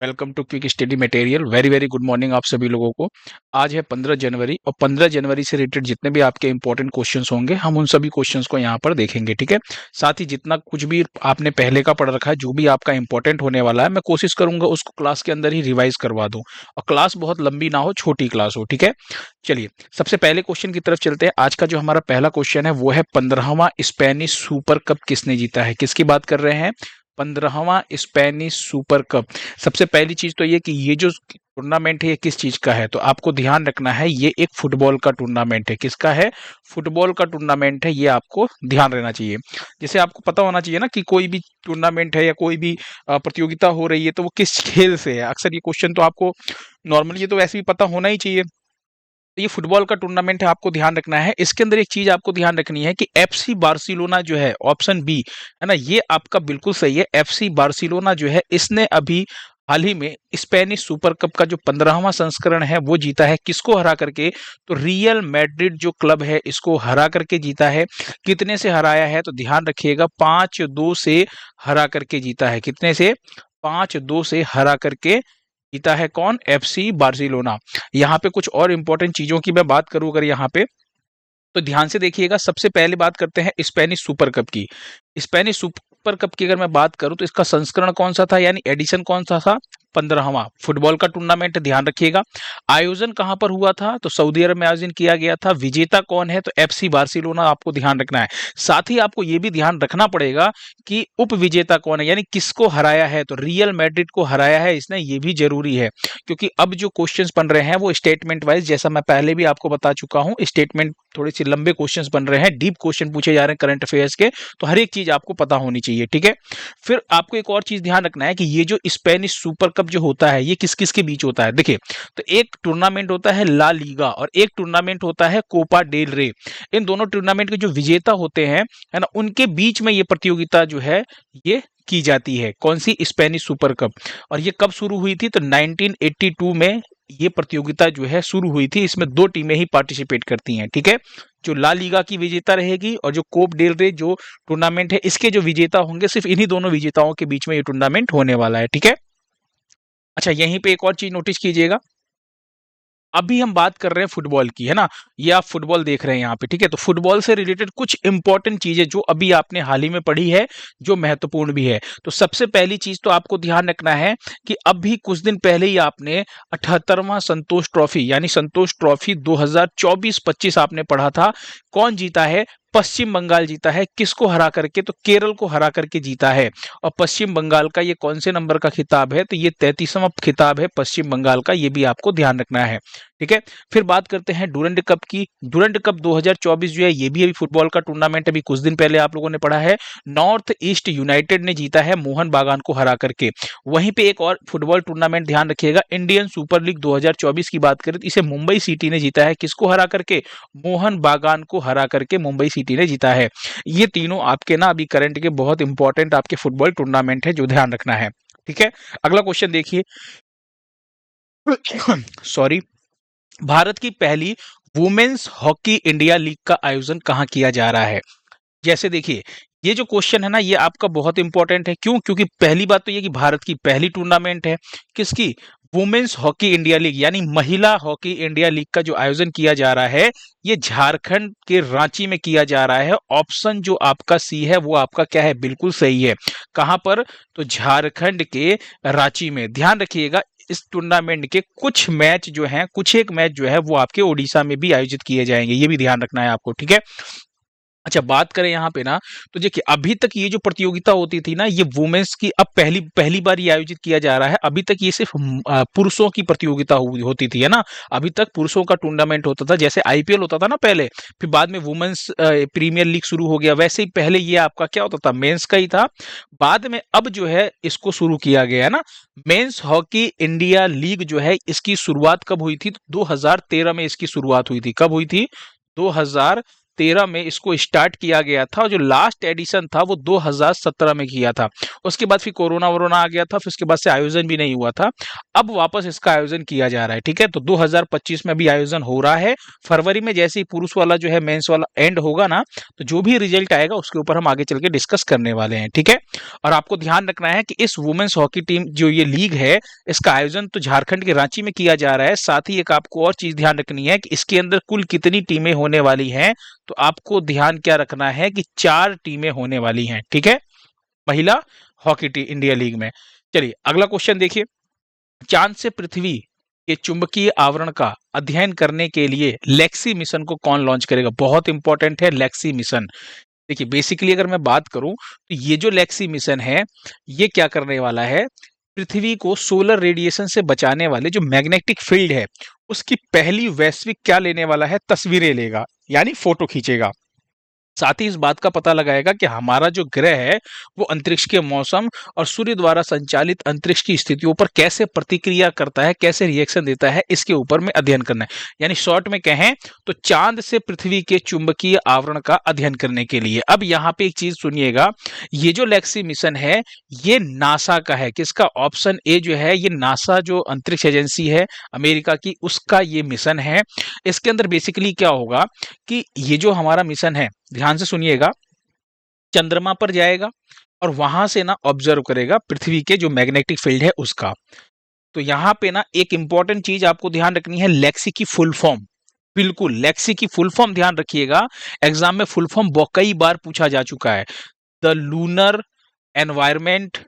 Welcome to quick study material. Very very good morning आप सभी लोगों को। आज है 15 जनवरी और 15 जनवरी से रिलेटेड जितने भी आपके इंपॉर्टेंट क्वेश्चंस होंगे हम उन सभी क्वेश्चंस को यहाँ पर देखेंगे। ठीक है, साथ ही जितना कुछ भी आपने पहले का पढ़ रखा है, जो भी आपका इंपॉर्टेंट होने वाला है, मैं कोशिश करूंगा उसको क्लास के अंदर ही रिवाइज करवा दूं और क्लास बहुत लंबी ना हो, छोटी क्लास हो। ठीक है, चलिए सबसे पहले क्वेश्चन की तरफ चलते हैं। आज का जो हमारा पहला क्वेश्चन है वो है 15वां स्पेनिश सुपर कप किसने जीता है। किसकी बात कर रहे हैं? 15वां स्पेनिश सुपर कप। सबसे पहली चीज तो ये कि ये जो टूर्नामेंट है ये किस चीज का है, तो आपको ध्यान रखना है ये एक फुटबॉल का टूर्नामेंट है। किसका है? फुटबॉल का टूर्नामेंट है, ये आपको ध्यान रहना चाहिए। जैसे आपको पता होना चाहिए ना कि कोई भी टूर्नामेंट है या कोई भी प्रतियोगिता हो रही है तो वो किस खेल से है। अक्सर ये क्वेश्चन तो आपको नॉर्मली ये तो वैसे भी पता होना ही चाहिए। तो ये फुटबॉल का टूर्नामेंट है, आपको ध्यान रखना है। इसके अंदर एक चीज आपको ध्यान रखनी है कि एफसी बार्सिलोना जो है, ऑप्शन बी है ना, ये आपका बिल्कुल सही है। एफसी बार्सिलोना जो है इसने अभी हाल ही में स्पेनिश सुपर कप का जो 15वां संस्करण है वो जीता है। किसको हरा करके? तो रियल मैड्रिड जो क्लब है इसको हरा करके जीता है। कितने से हराया है? तो ध्यान रखिएगा 5-2 से हरा करके जीता है। कितने से? 5-2 से हरा करके जीता है। कौन? FC Barcelona. यहाँ पे कुछ और इंपॉर्टेंट चीजों की मैं बात करूं अगर यहाँ पे, तो ध्यान से देखिएगा। सबसे पहले बात करते हैं स्पेनिश सुपर कप की। स्पेनिश सुपर कप की अगर मैं बात करूं तो इसका संस्करण कौन सा था, यानी एडिशन कौन सा था? 15वां। फुटबॉल का टूर्नामेंट, ध्यान रखिएगा। आयोजन कहां पर हुआ था? तो सऊदी अरब में आयोजन किया गया था। विजेता कौन है? तो एफसी बार्सिलोना, आपको ध्यान रखना है। साथ ही आपको यह भी ध्यान रखना पड़ेगा कि उप विजेता कौन है, यानी किसको हराया है। तो रियल मैड्रिड को हराया है इसने, ये भी जरूरी है क्योंकि अब जो क्वेश्चंस बन रहे हैं वो स्टेटमेंट वाइज, जैसा मैं पहले भी आपको बता चुका हूं, स्टेटमेंट थोड़े से लंबे क्वेश्चंस बन रहे हैं, डीप क्वेश्चन पूछे जा रहे हैं करंट अफेयर्स के, तो हर एक चीज आपको पता होनी चाहिए। ठीक है, फिर आपको एक और चीज ध्यान रखना है कि ये जो स्पेनिश सुपर कप जो होता है ये किस किस के बीच होता है। देखिए, तो एक टूर्नामेंट होता है ला लीगा और एक टूर्नामेंट होता है कोपा डेल रे। इन दोनों टूर्नामेंट के जो विजेता होते हैं, है ना, उनके बीच में ये प्रतियोगिता जो है ये की जाती है। कौन सी? Spanish super cup. और ये कब शुरू हुई थी? तो 1982 में ये प्रतियोगिता जो है शुरू हुई थी। इसमें 2 टीमें ही पार्टिसिपेट करती हैं। ठीक है, जो ला लीगा की विजेता रहेगी और जो कोप डेल रे जो टूर्नामेंट है इसके जो विजेता होंगे, सिर्फ इन्हीं दोनों विजेताओं के बीच में ये टूर्नामेंट होने वाला है। ठीक है, अच्छा यहीं पे एक और चीज नोटिस कीजिएगा। अभी हम बात कर रहे हैं फुटबॉल की, है ना, ये आप फुटबॉल देख रहे हैं यहाँ पे। ठीक है, तो फुटबॉल से रिलेटेड कुछ इंपॉर्टेंट चीजें जो अभी आपने हाल ही में पढ़ी है, जो महत्वपूर्ण भी है। तो सबसे पहली चीज तो आपको ध्यान रखना है कि अभी कुछ दिन पहले ही आपने 78वां संतोष ट्रॉफी, यानी संतोष ट्रॉफी 2024-25 आपने पढ़ा था। कौन जीता है? पश्चिम बंगाल जीता है। किसको हरा करके? तो केरल को हरा करके जीता है। और पश्चिम बंगाल का ये कौन से नंबर का खिताब है? तो ये 33वां खिताब है पश्चिम बंगाल का, ये भी आपको ध्यान रखना है। ठीक है, फिर बात करते हैं डुरंड कप की। डुरंड कप 2024 जो है ये भी अभी फुटबॉल का टूर्नामेंट, अभी कुछ दिन पहले आप लोगों ने पढ़ा है। नॉर्थ ईस्ट यूनाइटेड ने जीता है मोहन बागान को हरा करके। वहीं पे एक और फुटबॉल टूर्नामेंट ध्यान रखिएगा, इंडियन सुपर लीग 2024 की बात करें तो इसे मुंबई सिटी ने जीता है। किसको हरा करके? मोहन बागान को हरा करके मुंबई सिटी ने जीता है। ये तीनों आपके ना अभी करंट के बहुत इंपॉर्टेंट आपके फुटबॉल टूर्नामेंट है जो ध्यान रखना है। ठीक है, अगला क्वेश्चन देखिए। सॉरी, भारत की पहली वुमेन्स हॉकी इंडिया लीग का आयोजन कहाँ किया जा रहा है? जैसे देखिए, ये जो क्वेश्चन है ना ये आपका बहुत इंपॉर्टेंट है। क्यों? क्योंकि पहली बात तो ये कि भारत की पहली टूर्नामेंट है। किसकी? वुमेन्स हॉकी इंडिया लीग, यानी महिला हॉकी इंडिया लीग का जो आयोजन किया जा रहा है ये झारखंड के रांची में किया जा रहा है। ऑप्शन जो आपका सी है वो आपका क्या है? बिल्कुल सही है। कहां पर? तो झारखंड के रांची में। ध्यान रखिएगा, इस टूर्नामेंट के कुछ मैच जो हैं, कुछ एक मैच जो है वो आपके ओडिशा में भी आयोजित किए जाएंगे, ये भी ध्यान रखना है आपको। ठीक है, अच्छा बात करें यहाँ पे ना, तो देखिए अभी तक ये जो प्रतियोगिता होती थी ना ये वुमेन्स की, अब पहली पहली बार ये आयोजित किया जा रहा है। अभी तक ये सिर्फ पुरुषों की प्रतियोगिता होती थी, है ना। अभी तक पुरुषों का टूर्नामेंट होता था, जैसे आईपीएल होता था ना पहले, फिर बाद में वुमेन्स प्रीमियर लीग शुरू हो गया, वैसे ही पहले ये आपका क्या होता था? मेंस का ही था। बाद में अब जो है इसको शुरू किया गया है ना, मेंस हॉकी इंडिया लीग जो है इसकी शुरुआत कब हुई थी? तो 2013 में इसकी शुरुआत हुई थी। कब हुई थी? 2013 2013 में इसको स्टार्ट किया गया था और जो लास्ट एडिशन था वो 2017 में किया था। उसके बाद फिर कोरोना वोरोना आ गया था, फिर उसके बाद से आयोजन भी नहीं हुआ था। अब वापस इसका आयोजन किया जा रहा है, ठीक है। तो 2025 में भी आयोजन हो रहा है। फरवरी में जैसे ही पुरुष वाला जो है मेंस वाला एंड होगा ना, तो जो भी रिजल्ट आएगा उसके ऊपर हम आगे चल के डिस्कस करने वाले हैं, ठीक है। और आपको ध्यान रखना है कि इस वुमेन्स हॉकी टीम जो ये लीग है, इसका आयोजन तो झारखंड के रांची में किया जा रहा है। साथ ही एक आपको और चीज ध्यान रखनी है कि इसके अंदर कुल कितनी टीमें होने वाली हैं। तो आपको ध्यान क्या रखना है कि 4 टीमें होने वाली हैं, ठीक है, महिला हॉकी टीम इंडिया लीग में। चलिए अगला क्वेश्चन देखिए। चांद से पृथ्वी के चुंबकीय आवरण का अध्ययन करने के लिए लेक्सी मिशन को कौन लॉन्च करेगा? बहुत इंपॉर्टेंट है लेक्सी मिशन। देखिए बेसिकली अगर मैं बात करूं तो ये जो लेक्सी मिशन है, ये क्या करने वाला है, पृथ्वी को सोलर रेडिएशन से बचाने वाले जो मैग्नेटिक फील्ड है उसकी पहली वैश्विक क्या लेने वाला है, तस्वीरें लेगा, यानी फोटो खींचेगा। साथ ही इस बात का पता लगाएगा कि हमारा जो ग्रह है वो अंतरिक्ष के मौसम और सूर्य द्वारा संचालित अंतरिक्ष की स्थितियों पर कैसे प्रतिक्रिया करता है, कैसे रिएक्शन देता है, इसके ऊपर में अध्ययन करना है। यानी शॉर्ट में कहें तो चांद से पृथ्वी के चुंबकीय आवरण का अध्ययन करने के लिए। अब यहाँ पे एक चीज सुनिएगा, ये जो लेक्सी मिशन है ये नासा का है। किसका? ऑप्शन ए जो है ये नासा जो अंतरिक्ष एजेंसी है अमेरिका की, उसका ये मिशन है। इसके अंदर बेसिकली क्या होगा कि ये जो हमारा मिशन है, ध्यान से सुनिएगा, चंद्रमा पर जाएगा और वहां से ना ऑब्जर्व करेगा पृथ्वी के जो मैग्नेटिक फील्ड है उसका। तो यहाँ पे ना एक इंपॉर्टेंट चीज आपको ध्यान रखनी है, लेक्सी की फुल फॉर्म। बिल्कुल लेक्सी की फुल फॉर्म ध्यान रखिएगा, एग्जाम में फुल फॉर्म कई बार पूछा जा चुका है। The lunar environment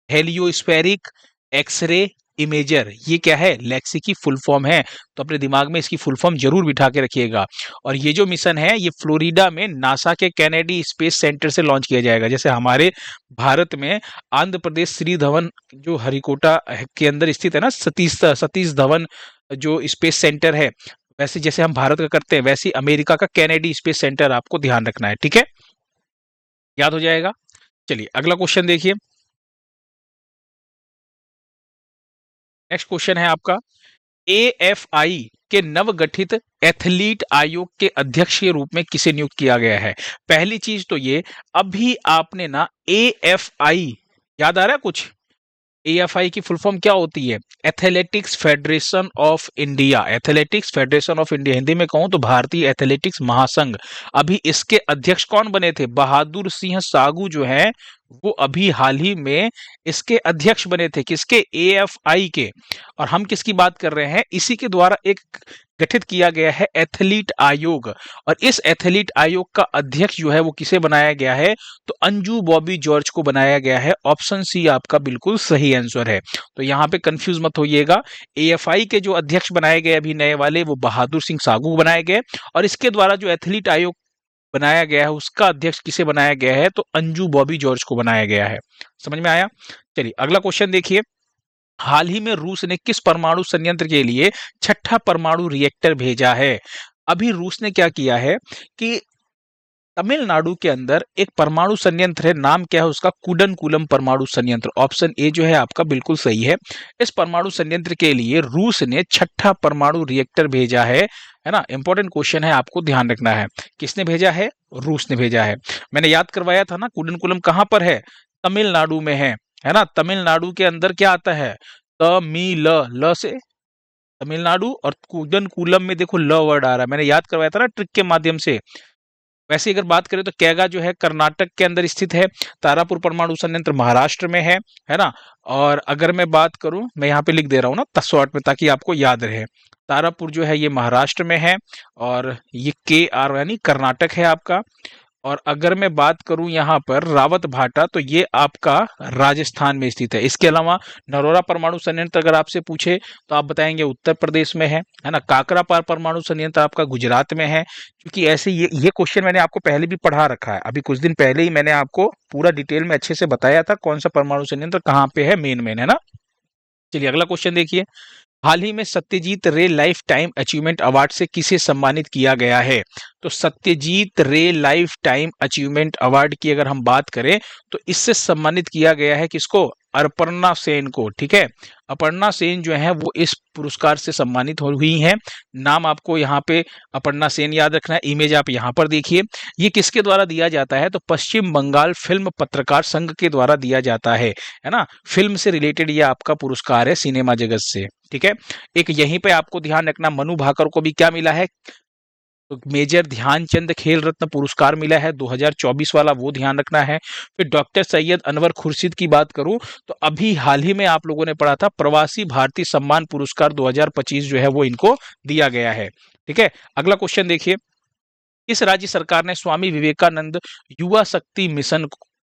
heliospheric X ray imager, ये क्या है? लेक्सी की फुल फॉर्म है। तो अपने दिमाग में इसकी फुल फॉर्म जरूर बिठा के रखिएगा। और ये जो मिशन है ये फ्लोरिडा में नासा के कैनेडी स्पेस सेंटर से लॉन्च किया जाएगा। जैसे हमारे भारत में आंध्र प्रदेश श्री धवन जो हरिकोटा के अंदर स्थित है ना, सतीश धवन जो स्पेस सेंटर है, वैसे जैसे हम भारत का करते हैं वैसे अमेरिका का कैनेडी स्पेस सेंटर आपको ध्यान रखना है, ठीक है, याद हो जाएगा। चलिए अगला क्वेश्चन देखिए। नेक्स्ट क्वेश्चन है आपका, एएफआई के नवगठित एथलीट आयोग के अध्यक्ष के रूप में किसे नियुक्त किया गया है? पहली चीज तो ये, अभी आपने ना एएफआई याद आ रहा है कुछ? एएफआई की फुल फॉर्म क्या होती है? Athletics federation of India. Athletics federation of India, Hindi में कहूं तो भारतीय एथलेटिक्स महासंघ। अभी इसके अध्यक्ष कौन बने थे? बहादुर सिंह सागू जो है वो अभी हाल ही में इसके अध्यक्ष बने थे। किसके? एएफआई के। और हम किसकी बात कर रहे हैं? इसी के द्वारा एक गठित किया गया है एथलीट आयोग। और इस एथलीट आयोग का अध्यक्ष जो है वो किसे बनाया गया है? तो अंजू बॉबी जॉर्ज को बनाया गया है। ऑप्शन सी आपका बिल्कुल सही आंसर है। तो यहाँ पे कंफ्यूज मत होइएगा। एएफआई के जो अध्यक्ष बनाए गए अभी नए वाले, वो बहादुर सिंह सागू बनाए गए, और इसके द्वारा जो एथलीट आयोग बनाया गया है उसका अध्यक्ष किसे बनाया गया है? तो अंजू बॉबी जॉर्ज को बनाया गया है। समझ में आया? चलिए अगला क्वेश्चन देखिए। हाल ही में रूस ने किस परमाणु संयंत्र के लिए छठा परमाणु रिएक्टर भेजा है? अभी रूस ने क्या किया है कि तमिलनाडु के अंदर एक परमाणु संयंत्र है, नाम क्या है उसका? कुडनकुलम परमाणु संयंत्र। ऑप्शन ए जो है आपका बिल्कुल सही है। इस परमाणु संयंत्र के लिए रूस ने छठा परमाणु रिएक्टर भेजा है ना। इंपॉर्टेंट क्वेश्चन है, आपको ध्यान रखना है। किसने भेजा है? रूस ने भेजा है। मैंने याद करवाया था ना, कुडनकुलम कहां पर है? तमिलनाडु में है ना। तमिलनाडु के अंदर क्या आता है? तमिल, ल से तमिलनाडु, और कुडनकुलम में देखो ल वर्ड आ रहा है। मैंने याद करवाया था ना ट्रिक के माध्यम से। वैसे अगर बात करें तो कैगा जो है कर्नाटक के अंदर स्थित है। तारापुर परमाणु संयंत्र महाराष्ट्र में है ना। और अगर मैं बात करूं, मैं यहाँ पे लिख दे रहा हूँ ना शॉर्ट में ताकि आपको याद रहे। तारापुर जो है ये महाराष्ट्र में है, और ये के आर यानी कर्नाटक है आपका। और अगर मैं बात करूं यहाँ पर रावत भाटा, तो ये आपका राजस्थान में स्थित है। इसके अलावा नरोरा परमाणु संयंत्र अगर आपसे पूछे तो आप बताएंगे उत्तर प्रदेश में है ना। काकरापार परमाणु संयंत्र आपका गुजरात में है। क्योंकि ऐसे ये क्वेश्चन मैंने आपको पहले भी पढ़ा रखा है। अभी कुछ दिन पहले ही मैंने आपको पूरा डिटेल में अच्छे से बताया था कौन सा परमाणु संयंत्र कहाँ पे है, मेन है ना। चलिए अगला क्वेश्चन देखिए। हाल ही में सत्यजीत रे लाइफ टाइम अचीवमेंट अवार्ड से किसे सम्मानित किया गया है? तो सत्यजीत रे लाइफ टाइम अचीवमेंट अवार्ड की अगर हम बात करें तो इससे सम्मानित किया गया है किसको? अपर्णा सेन को। ठीक है, अपर्णा सेन जो है वो इस पुरस्कार से सम्मानित हुई हैं। नाम आपको यहाँ पे अपर्णा सेन याद रखना है, इमेज आप यहाँ पर देखिए। ये किसके द्वारा दिया जाता है? तो पश्चिम बंगाल फिल्म पत्रकार संघ के द्वारा दिया जाता है ना। फिल्म से रिलेटेड ये आपका पुरस्कार है, सिनेमा जगत से। ठीक है, एक यहीं पे आपको ध्यान रखना, मनु भाकर को भी क्या मिला है? तो मेजर ध्यानचंद खेल रत्न पुरस्कार मिला है 2024 वाला, वो ध्यान रखना है। फिर डॉक्टर सैयद अनवर खुर्शीद की बात करूं तो अभी हाल ही में आप लोगों ने पढ़ा था, प्रवासी भारतीय सम्मान पुरस्कार 2025 जो है वो इनको दिया गया है। ठीक है, अगला क्वेश्चन देखिए, किस राज्य सरकार ने स्वामी विवेकानंद युवा शक्ति मिशन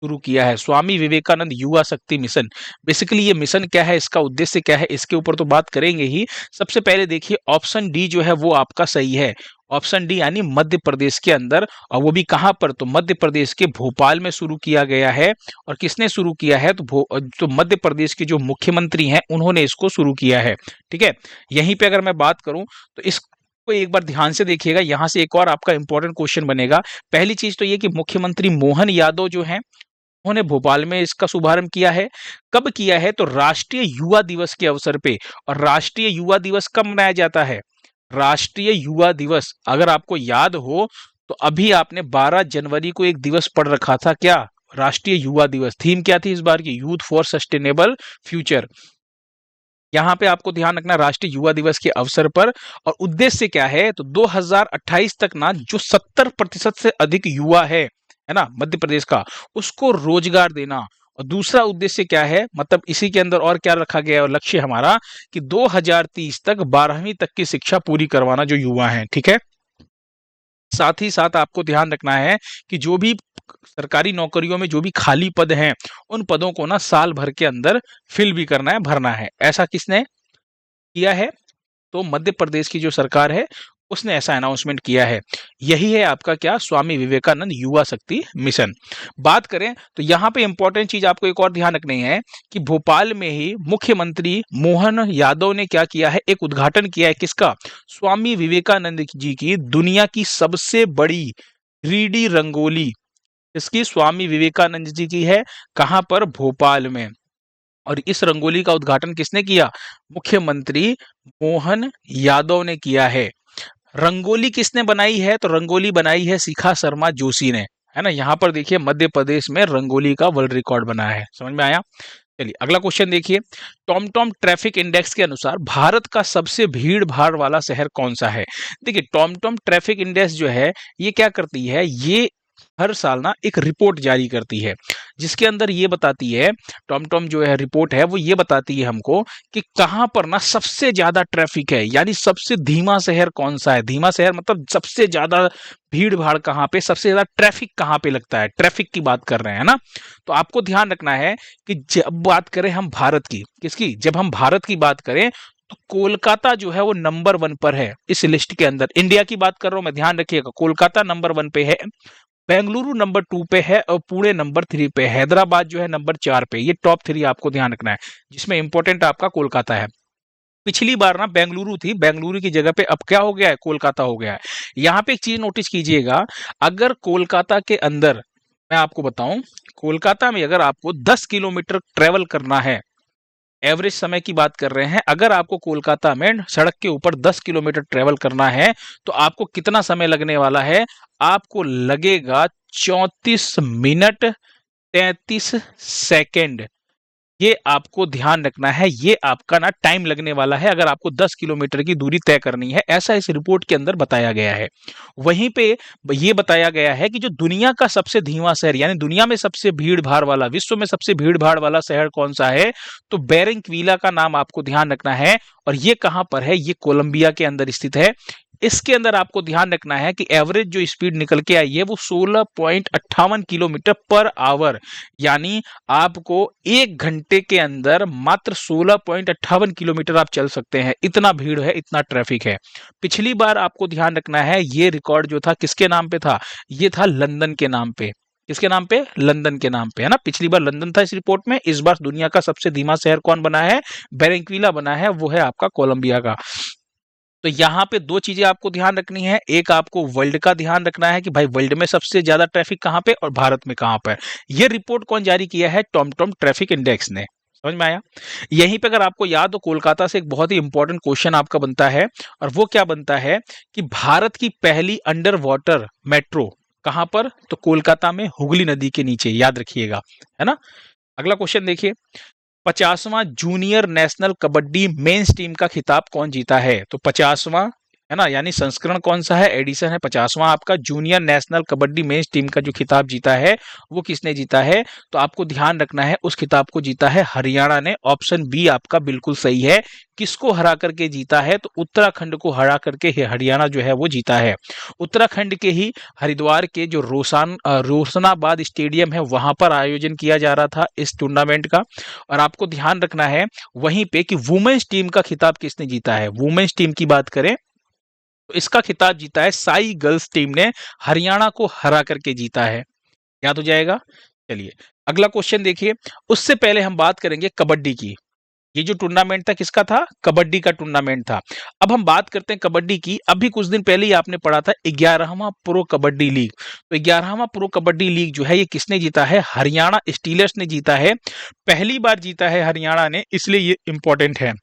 शुरू किया है? स्वामी विवेकानंद युवा शक्ति मिशन, बेसिकली ये मिशन क्या है, इसका उद्देश्य क्या है, इसके ऊपर तो बात करेंगे ही। सबसे पहले देखिए ऑप्शन डी जो है वो आपका सही है। ऑप्शन डी यानी मध्य प्रदेश के अंदर, और वो भी कहां पर? तो मध्य प्रदेश के भोपाल में शुरू किया गया है। और किसने शुरू किया है? तो मध्य प्रदेश के जो मुख्यमंत्री हैं उन्होंने इसको शुरू किया है। ठीक है, यहीं पे अगर मैं बात करूं तो इस को एक बार ध्यान से देखिएगा, यहां से एक और आपका इंपॉर्टेंट क्वेश्चन बनेगा। पहली चीज तो ये कि मुख्यमंत्री मोहन यादव जो हैं उन्होंने भोपाल में इसका शुभारंभ किया है। कब किया है? तो राष्ट्रीय युवा दिवस के अवसर पे। और राष्ट्रीय युवा दिवस कब मनाया जाता है? राष्ट्रीय युवा दिवस अगर आपको याद हो तो अभी आपने 12 जनवरी को एक दिवस पढ़ रखा था, क्या? राष्ट्रीय युवा दिवस। थीम क्या थी इस बार की? Youth for sustainable future. यहाँ पे आपको ध्यान रखना, राष्ट्रीय युवा दिवस के अवसर पर। और उद्देश्य क्या है? तो 2028 तक ना जो 70% से अधिक युवा है ना मध्य प्रदेश का, उसको रोजगार देना। और दूसरा उद्देश्य क्या है, मतलब इसी के अंदर और क्या रखा गया है और लक्ष्य हमारा, कि 2030 तक 12वीं तक की शिक्षा पूरी करवाना जो युवा है। ठीक है, साथ ही साथ आपको ध्यान रखना है कि जो भी सरकारी नौकरियों में जो भी खाली पद हैं उन पदों को ना साल भर के अंदर फिल भी करना है, भरना है। ऐसा किसने किया है? तो मध्य प्रदेश की जो सरकार है उसने ऐसा अनाउंसमेंट किया है। यही है आपका क्या? स्वामी विवेकानंद युवा शक्ति मिशन। बात करें तो यहाँ पे इंपॉर्टेंट चीज आपको एक और ध्यान रखनी है कि भोपाल में ही मुख्यमंत्री मोहन यादव ने क्या किया है? एक उद्घाटन किया है, किसका? स्वामी विवेकानंद जी की दुनिया की सबसे बड़ी 3D रंगोली, इसकी स्वामी विवेकानंद जी की है। कहां पर? भोपाल में। और इस रंगोली का उद्घाटन किसने किया? मुख्यमंत्री मोहन यादव ने किया है। रंगोली किसने बनाई है? तो रंगोली बनाई है शिखा शर्मा जोशी ने, है ना। यहाँ पर देखिए मध्य प्रदेश में रंगोली का वर्ल्ड रिकॉर्ड बनाया है। समझ में आया? चलिए अगला क्वेश्चन देखिए, टॉमटॉम ट्रैफिक इंडेक्स के अनुसार भारत का सबसे भीड़ भाड़ वाला शहर कौन सा है? देखिए टॉमटॉम ट्रैफिक इंडेक्स जो है ये क्या करती है, ये हर साल ना एक रिपोर्ट जारी करती है जिसके अंदर ये बताती है, टॉमटॉम जो है रिपोर्ट है वो ये बताती है हमको कि कहां पर ना सबसे ज्यादा ट्रैफिक है, यानी सबसे धीमा शहर कौन सा है। धीमा शहर मतलब सबसे ज्यादा भीड़ भाड़ कहाँ पे, सबसे ज्यादा ट्रैफिक कहाँ पे लगता है, ट्रैफिक की बात कर रहे हैं ना। तो आपको ध्यान रखना है कि जब बात करें हम भारत की, किसकी? जब हम भारत की बात करें तो कोलकाता जो है वो नंबर 1 पर है इस लिस्ट के अंदर। इंडिया की बात कर रहा हूं मैं, ध्यान रखिएगा, कोलकाता नंबर 1 पे है, बेंगलुरु नंबर 2 पे है और पुणे नंबर 3 पे, हैदराबाद जो है नंबर 4 पे। ये टॉप 3 आपको ध्यान रखना है, जिसमें इंपॉर्टेंट आपका कोलकाता है। पिछली बार ना बेंगलुरु थी, बेंगलुरु की जगह पे अब क्या हो गया है? कोलकाता हो गया है। यहाँ पे एक चीज नोटिस कीजिएगा, अगर कोलकाता के अंदर मैं आपको बताऊं, कोलकाता में अगर आपको 10 किलोमीटर ट्रेवल करना है, एवरेज समय की बात कर रहे हैं, अगर आपको कोलकाता में सड़क के ऊपर 10 किलोमीटर ट्रेवल करना है तो आपको कितना समय लगने वाला है? आपको लगेगा 34 मिनट 33 सेकेंड। ये आपको ध्यान रखना है, ये आपका ना टाइम लगने वाला है अगर आपको 10 किलोमीटर की दूरी तय करनी है, ऐसा इस रिपोर्ट के अंदर बताया गया है। वहीं पे ये बताया गया है कि जो दुनिया का सबसे धीमा शहर, यानी दुनिया में सबसे भीड़ भाड़ वाला, विश्व में सबसे भीड़ भाड़ वाला शहर कौन सा है? तो बैरंगक्विला का नाम आपको ध्यान रखना है। और ये कहां पर है? ये कोलंबिया के अंदर स्थित है। इसके अंदर आपको ध्यान रखना है कि एवरेज जो स्पीड निकल के आई है वो 16.58 किलोमीटर पर आवर, यानी आपको 1 घंटे के अंदर मात्र 16.58 किलोमीटर आप चल सकते हैं। इतना भीड़ है, इतना ट्रैफिक है। पिछली बार आपको ध्यान रखना है ये रिकॉर्ड जो था किसके नाम पे था? ये था लंदन के नाम पे। किसके नाम पे? लंदन के नाम पे, है ना। पिछली बार लंदन था इस रिपोर्ट में, इस बार दुनिया का सबसे धीमा शहर कौन बना है? बेरंक्विला बना है, वो है आपका कोलंबिया का। तो यहाँ पे दो चीजें आपको ध्यान रखनी है, एक आपको वर्ल्ड का ध्यान रखना है कि भाई वर्ल्ड में सबसे ज्यादा ट्रैफिक कहाँ पे और भारत में कहाँ पर। ये रिपोर्ट कौन जारी किया है? टॉमटॉम ट्रैफिक इंडेक्स ने। समझ में आया? यहीं पे अगर आपको याद हो, कोलकाता से एक बहुत ही इंपॉर्टेंट क्वेश्चन आपका बनता है, और वो क्या बनता है कि भारत की पहली अंडर वाटर मेट्रो कहां पर? तो कोलकाता में, हुगली नदी के नीचे, याद रखिएगा, है ना। अगला क्वेश्चन देखिए, 50वां junior national kabaddi men's team का खिताब कौन जीता है? तो 50वां, है ना, यानी संस्करण कौन सा है? एडिशन है 50वां आपका। Junior national kabaddi men's team का जो खिताब जीता है वो किसने जीता है? तो आपको ध्यान रखना है, उस खिताब को जीता है हरियाणा ने। ऑप्शन बी आपका बिल्कुल सही है। किसको हरा करके जीता है? तो उत्तराखंड को हरा करके हरियाणा जो है वो जीता है। उत्तराखंड के ही हरिद्वार के जो रोशनाबाद स्टेडियम है वहां पर आयोजन किया जा रहा था इस टूर्नामेंट का। और आपको ध्यान रखना है वहीं पे कि वुमेन्स टीम का खिताब किसने जीता है। वुमेन्स टीम की बात करें तो इसका खिताब जीता है साई गर्ल्स टीम ने, हरियाणा को हरा करके जीता है। याद हो जाएगा। चलिए अगला क्वेश्चन देखिए, उससे पहले हम बात करेंगे कबड्डी की। ये जो टूर्नामेंट था किसका था? कबड्डी का टूर्नामेंट था। अब हम बात करते हैं कबड्डी की। अभी कुछ दिन पहले ही आपने पढ़ा था 11वां प्रो कबड्डी लीग। तो 11वां प्रो कबड्डी लीग जो है ये किसने जीता है? हरियाणा स्टीलर्स ने जीता है। पहली बार जीता है हरियाणा ने, इसलिए ये इंपॉर्टेंट है।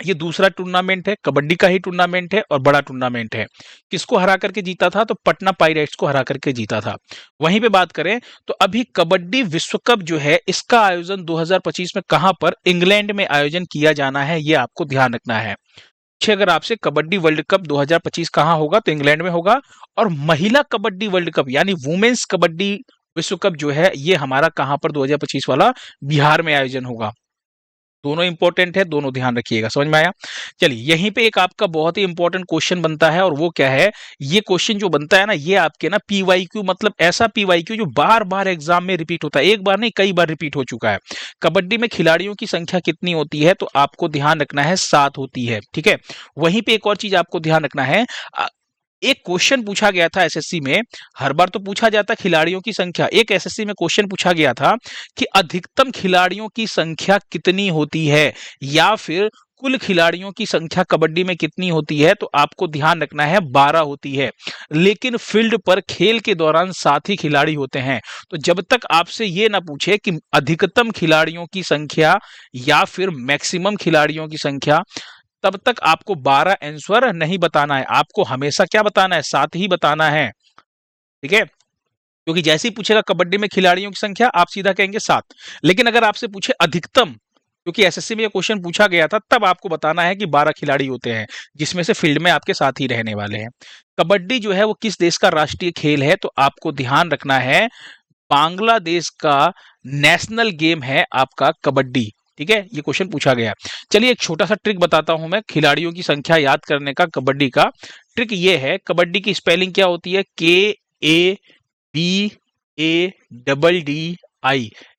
ये दूसरा टूर्नामेंट है, कबड्डी का ही टूर्नामेंट है और बड़ा टूर्नामेंट है। किसको हरा करके जीता था? तो पटना पायरेट्स को हरा करके जीता था। वहीं पे बात करें तो अभी कबड्डी विश्व कप जो है इसका आयोजन 2025 में कहां पर? इंग्लैंड में आयोजन किया जाना है, ये आपको ध्यान रखना है। अगर आपसे कबड्डी वर्ल्ड कप 2025 कहां होगा? तो इंग्लैंड में होगा। और महिला कबड्डी वर्ल्ड कप यानी वुमेन्स कबड्डी विश्व कप जो है ये हमारा कहां पर 2025 वाला? बिहार में आयोजन होगा। दोनों इंपॉर्टेंट है, दोनों ध्यान रखिएगा। समझ में आया? चलिए यहीं पे एक आपका बहुत ही इंपॉर्टेंट क्वेश्चन बनता है, और वो क्या है? ये क्वेश्चन जो बनता है ना, ये आपके ना पीवाईक्यू, मतलब ऐसा पीवाईक्यू जो बार बार एग्जाम में रिपीट होता है, एक बार नहीं कई बार रिपीट हो चुका है। कबड्डी में खिलाड़ियों की संख्या कितनी होती है? तो आपको ध्यान रखना है 7 होती है। ठीक है। वहीं पे एक और चीज आपको ध्यान रखना है, एक क्वेश्चन पूछा गया था एसएससी में, हर बार तो पूछा जाता खिलाड़ियों की संख्या, एक एसएससी में क्वेश्चन पूछा गया था कि अधिकतम खिलाड़ियों की संख्या कितनी होती है, या फिर कुल खिलाड़ियों की संख्या कबड्डी में कितनी होती है? तो आपको ध्यान रखना है 12 होती है। लेकिन फील्ड पर खेल के दौरान 7 ही खिलाड़ी होते हैं। तो जब तक आपसे ये ना पूछे कि अधिकतम खिलाड़ियों की संख्या या फिर मैक्सिमम खिलाड़ियों की संख्या, तब तक आपको 12 आंसर नहीं बताना है। आपको हमेशा क्या बताना है? 7 ही बताना है। ठीक है। क्योंकि जैसे ही पूछेगा कबड्डी में खिलाड़ियों की संख्या, आप सीधा कहेंगे 7। लेकिन अगर आपसे पूछे अधिकतम, क्योंकि एसएससी में ये क्वेश्चन पूछा गया था, तब आपको बताना है कि 12 खिलाड़ी होते हैं, जिसमें से फील्ड में आपके साथ ही रहने वाले हैं। कबड्डी जो है वो किस देश का राष्ट्रीय खेल है? तो आपको ध्यान रखना है बांग्लादेश का नेशनल गेम है आपका कबड्डी। ठीक है, ये क्वेश्चन पूछा गया। चलिए एक छोटा सा ट्रिक बताता हूं मैं खिलाड़ियों की संख्या याद करने का कबड्डी का। ट्रिक ये है, कबड्डी की स्पेलिंग क्या होती है? KABADDI,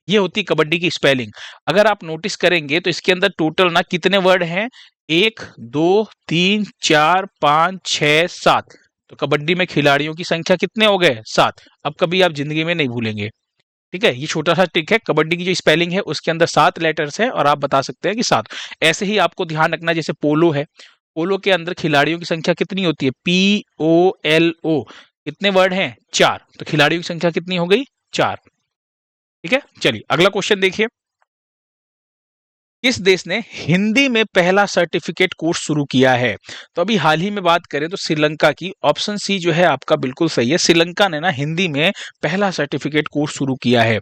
ये होती है कबड्डी की स्पेलिंग। अगर आप नोटिस करेंगे तो इसके अंदर टोटल ना कितने वर्ड हैं? 1 2 3 4 5 6 7। तो कबड्डी में खिलाड़ियों की संख्या कितने हो गए? 7। अब कभी आप जिंदगी में नहीं भूलेंगे। ठीक है, ये छोटा सा ट्रिक है। कबड्डी की जो स्पेलिंग है उसके अंदर 7 लेटर्स है और आप बता सकते हैं कि 7। ऐसे ही आपको ध्यान रखना, जैसे पोलो है, पोलो के अंदर खिलाड़ियों की संख्या कितनी होती है? POLO। कितने वर्ड हैं? 4। तो खिलाड़ियों की संख्या कितनी हो गई? 4। ठीक है। चलिए अगला क्वेश्चन देखिए, किस देश ने हिंदी में पहला सर्टिफिकेट कोर्स शुरू किया है? तो अभी हाल ही में बात करें तो श्रीलंका की। ऑप्शन सी जो है आपका बिल्कुल सही है। श्रीलंका ने ना हिंदी में पहला सर्टिफिकेट कोर्स शुरू किया है।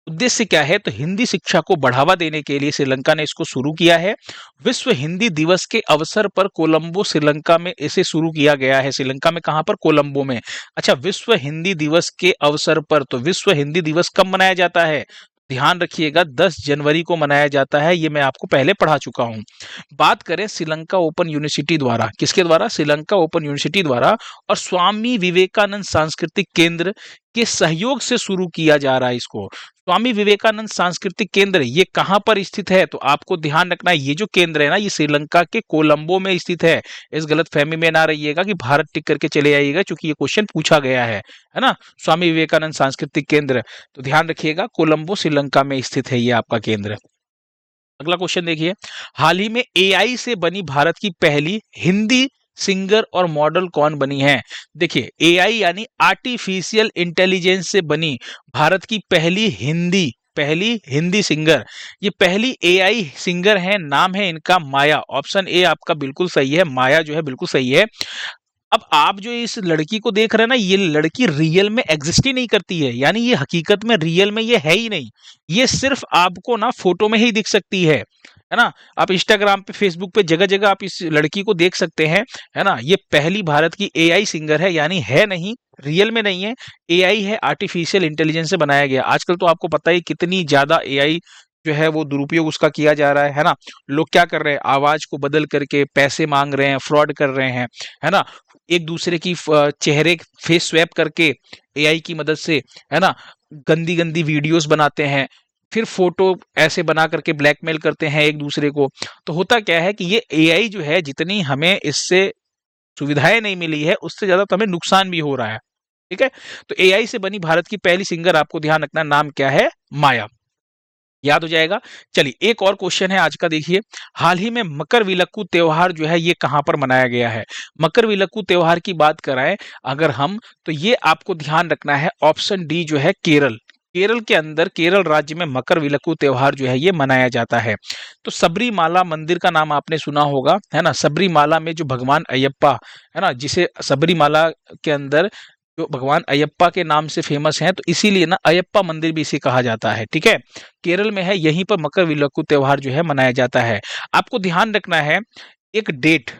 उद्देश्य क्या है? तो हिंदी शिक्षा को बढ़ावा देने के लिए श्रीलंका ने इसको शुरू किया है। विश्व हिंदी दिवस के अवसर पर कोलंबो श्रीलंका में इसे शुरू किया गया है। श्रीलंका में कहां पर? कोलंबो में। अच्छा, विश्व हिंदी दिवस के अवसर पर, तो विश्व हिंदी दिवस कब मनाया जाता है? ध्यान रखिएगा 10 जनवरी को मनाया जाता है। ये मैं आपको पहले पढ़ा चुका हूं। बात करें श्रीलंका ओपन यूनिवर्सिटी द्वारा, किसके द्वारा? श्रीलंका ओपन यूनिवर्सिटी द्वारा और स्वामी विवेकानंद सांस्कृतिक केंद्र के सहयोग से शुरू किया जा रहा है इसको। स्वामी विवेकानंद सांस्कृतिक केंद्र ये कहां पर स्थित है? तो आपको ध्यान रखना है ये जो केंद्र है ना, ये श्रीलंका के कोलंबो में स्थित है। इस गलतफहमी में ना रहिएगा कि भारत टिक करके चले आइएगा, क्योंकि ये क्वेश्चन पूछा गया है ना। स्वामी विवेकानंद सांस्कृतिक केंद्र, तो ध्यान रखिएगा कोलंबो श्रीलंका में स्थित है ये आपका केंद्र। अगला क्वेश्चन देखिए, हाल ही में एआई से बनी भारत की पहली हिंदी सिंगर और मॉडल कौन बनी है? देखिए, एआई यानी आर्टिफिशियल इंटेलिजेंस से बनी भारत की पहली हिंदी सिंगर, ये पहली एआई सिंगर है, नाम है इनका माया। ऑप्शन ए आपका बिल्कुल सही है, माया जो है बिल्कुल सही है। अब आप जो इस लड़की को देख रहे हैं ना, ये लड़की रियल में एग्जिस्ट ही नहीं करती है, यानी ये हकीकत में रियल में ये है ही नहीं, ये सिर्फ आपको ना फोटो में ही दिख सकती है ना। आप इंस्टाग्राम पे, फेसबुक पे जगह जगह आप इस लड़की को देख सकते हैं, है ना। ये पहली भारत की एआई सिंगर है, यानी है नहीं, रियल में नहीं है, एआई है, आर्टिफिशियल इंटेलिजेंस से बनाया गया। आजकल तो आपको पता ही कितनी ज्यादा एआई जो है वो दुरुपयोग उसका किया जा रहा है ना। लोग क्या कर रहे हैं, आवाज को बदल करके पैसे मांग रहे हैं, फ्रॉड कर रहे हैं, है ना। एक दूसरे की चेहरे फेस स्वैप करके एआई की मदद से, है ना, गंदी गंदी वीडियोस बनाते हैं, फिर फोटो ऐसे बना करके ब्लैकमेल करते हैं एक दूसरे को। तो होता क्या है कि ये एआई जो है, जितनी हमें इससे सुविधाएं नहीं मिली है, उससे ज्यादा तो हमें नुकसान भी हो रहा है। ठीक है, तो एआई से बनी भारत की पहली सिंगर, आपको ध्यान रखना, नाम क्या है? माया। याद हो जाएगा। चलिए, एक और क्वेश्चन है आज का, देखिए, हाल ही में मकर विलक्कू त्योहार जो है ये कहां पर मनाया गया है? मकर विलक्कू त्योहार की बात कराएं अगर हम, तो ये आपको ध्यान रखना है, ऑप्शन डी जो है केरल। केरल के अंदर, केरल राज्य में मकर विलक्कू त्योहार जो है ये मनाया जाता है। तो सबरीमाला मंदिर का नाम आपने सुना होगा, है ना। सबरीमाला में जो भगवान अयप्पा, है ना, जिसे सबरीमाला के अंदर जो भगवान अयप्पा के नाम से फेमस हैं, तो इसीलिए ना अयप्पा मंदिर भी इसे कहा जाता है। ठीक है, केरल में है, यहीं पर मकर विलक्कू त्योहार जो है मनाया जाता है। आपको ध्यान रखना है एक डेट,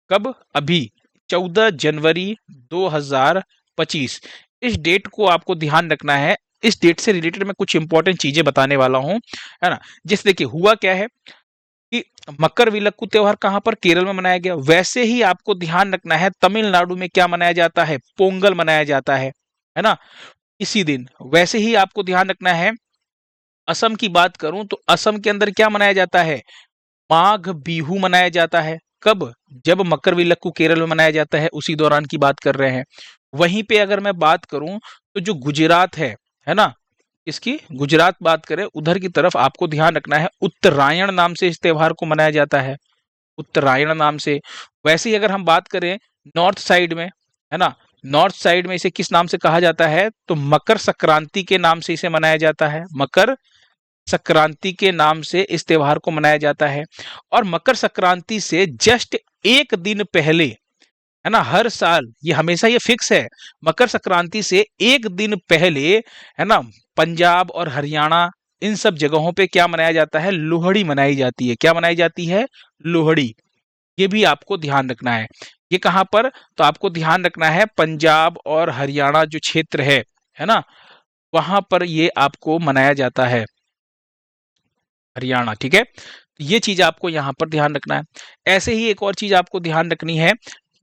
कब? अभी 14 जनवरी 2025, इस डेट को आपको ध्यान रखना है। इस डेट से रिलेटेड मैं कुछ इंपॉर्टेंट चीजें बताने वाला हूं, है ना। जैसे देखिए, हुआ क्या है कि मकर विलक्कू त्योहार कहां पर? केरल में मनाया गया। वैसे ही आपको ध्यान रखना है, तमिलनाडु में क्या मनाया जाता है? पोंगल मनाया जाता है ना, इसी दिन। वैसे ही आपको ध्यान रखना है, असम की बात करूं तो असम के अंदर क्या मनाया जाता है? माघ बिहू मनाया जाता है। कब? जब मकर विलक्कू केरल में मनाया जाता है, उसी दौरान की बात कर रहे हैं। वहीं पे अगर मैं बात करूं तो जो गुजरात है ना, इसकी गुजरात बात करें, उधर की तरफ आपको ध्यान रखना है, उत्तरायण नाम से इस त्योहार को मनाया जाता है, उत्तरायण नाम से। वैसे ही अगर हम बात करें नॉर्थ साइड में, है ना, नॉर्थ साइड में इसे किस नाम से कहा जाता है? तो मकर संक्रांति के नाम से इसे मनाया जाता है, मकर संक्रांति के नाम से इस त्योहार को मनाया जाता है। और मकर संक्रांति से जस्ट एक दिन पहले, है ना, हर साल ये हमेशा ये फिक्स है, मकर संक्रांति से एक दिन पहले, है ना, पंजाब और हरियाणा, इन सब जगहों पे क्या मनाया जाता है? लोहड़ी मनाई जाती है। क्या मनाई जाती है? लोहड़ी। ये भी आपको ध्यान रखना है। ये कहां पर? तो आपको ध्यान रखना है, पंजाब और हरियाणा जो क्षेत्र है ना, वहां पर ये आपको मनाया जाता है, हरियाणा। ठीक है, तो ये चीज आपको यहां पर ध्यान रखना है। ऐसे ही एक और चीज आपको ध्यान रखनी है,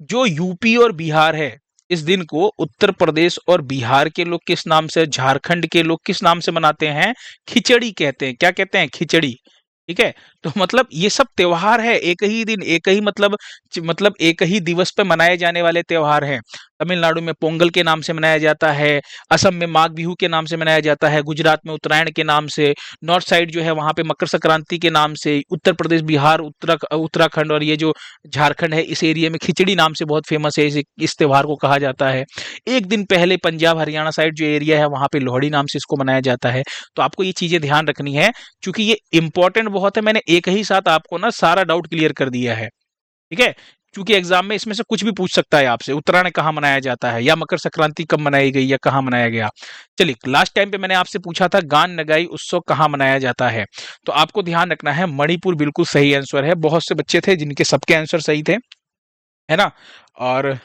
जो यूपी और बिहार है, इस दिन को उत्तर प्रदेश और बिहार के लोग किस नाम से, झारखंड के लोग किस नाम से मनाते हैं? खिचड़ी कहते हैं। क्या कहते हैं? खिचड़ी। ठीक है, तो मतलब ये सब त्योहार है, एक ही दिन, एक ही मतलब एक ही दिवस पे मनाए जाने वाले त्योहार हैं। तमिलनाडु में पोंगल के नाम से मनाया जाता है, असम में माघ बिहू के नाम से मनाया जाता है, गुजरात में उत्तरायण के नाम से, नॉर्थ साइड जो है वहां पे मकर संक्रांति के नाम से, उत्तर प्रदेश, बिहार, उत्तराखंड और ये जो झारखंड है, इस एरिया में खिचड़ी नाम से बहुत फेमस है, इस त्योहार को कहा जाता है। एक दिन पहले पंजाब हरियाणा साइड जो एरिया है, वहां पे लोहड़ी नाम से इसको मनाया जाता है। तो आपको ये चीजें ध्यान रखनी है, क्योंकि ये इंपॉर्टेंट बहुत है। मैंने एक ही साथ आपको ना सारा डाउट क्लियर कर दिया है। ठीक है, क्योंकि एग्जाम में इसमें से कुछ भी पूछ सकता है आपसे, उत्तरायण कहाँ मनाया जाता है, या मकर संक्रांति कब मनाई गई, या कहाँ मनाया गया। चलिए, लास्ट टाइम पे मैंने आपसे पूछा था गान नगाई उत्सव कहाँ मनाया जाता है, तो आपको ध्यान रखना है, मणिपुर बिल्कुल सही आंसर है। बहुत से बच्चे थे जिनके सबके आंसर सही थे, है ना। और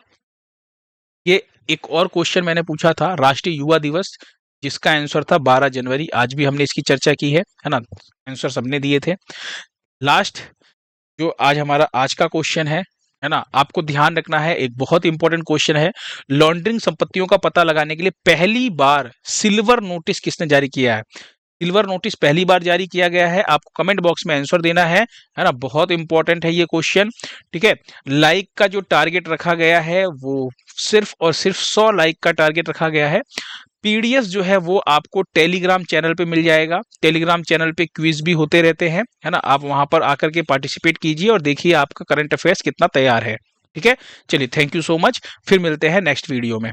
ये एक और क्वेश्चन मैंने पूछा था, राष्ट्रीय युवा दिवस, जिसका आंसर था 12 जनवरी। आज भी हमने इसकी चर्चा की है ना, आंसर सबने दिए थे। लास्ट जो आज हमारा आज का क्वेश्चन है ना, आपको ध्यान रखना है, एक बहुत इंपॉर्टेंट क्वेश्चन है, लॉन्ड्रिंग संपत्तियों का पता लगाने के लिए पहली बार सिल्वर नोटिस किसने जारी किया है? सिल्वर नोटिस पहली बार जारी किया गया है, आपको कमेंट बॉक्स में आंसर देना है ना, बहुत इंपॉर्टेंट है ये क्वेश्चन। ठीक है, लाइक का जो टारगेट रखा गया है वो सिर्फ और सिर्फ 100 लाइक का टारगेट रखा गया है। पीडीएफ जो है वो आपको टेलीग्राम चैनल पे मिल जाएगा। टेलीग्राम चैनल पे क्विज भी होते रहते हैं, है ना। आप वहां पर आकर के पार्टिसिपेट कीजिए और देखिए आपका करंट अफेयर्स कितना तैयार है। ठीक है, चलिए थैंक यू सो मच, फिर मिलते हैं नेक्स्ट वीडियो में।